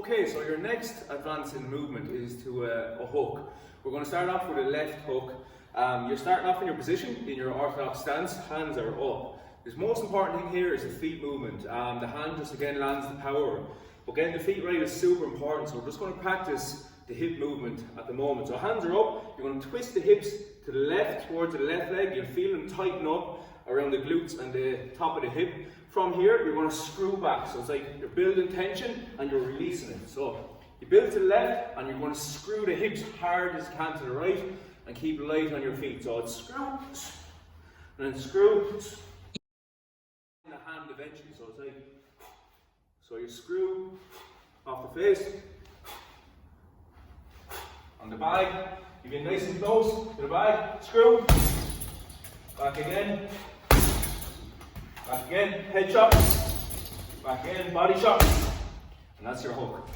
Okay, so your next advance in movement is to a hook. We're going to start off with a left hook. You're starting off in your position, in your orthodox stance, hands are up. The most important thing here is the feet movement. The hand just again lands the power. But getting the feet right is super important, so we're just going to practice the hip movement at the moment. So hands are up, you're going to twist the hips to the left, towards the left leg. You'll feel them tighten up around the glutes and the top of the hip. From here, you're going to screw back. So it's like you're building tension and you're releasing it. So you build to the left and you're going to screw the hips hard as you can to the right and keep light on your feet. So it's screw, and then screw, in the hand eventually. So it's like, so you screw off the face, on the bag, you get nice and close to the bag, screw, back again, head shot, back again, body shot, and that's your hook.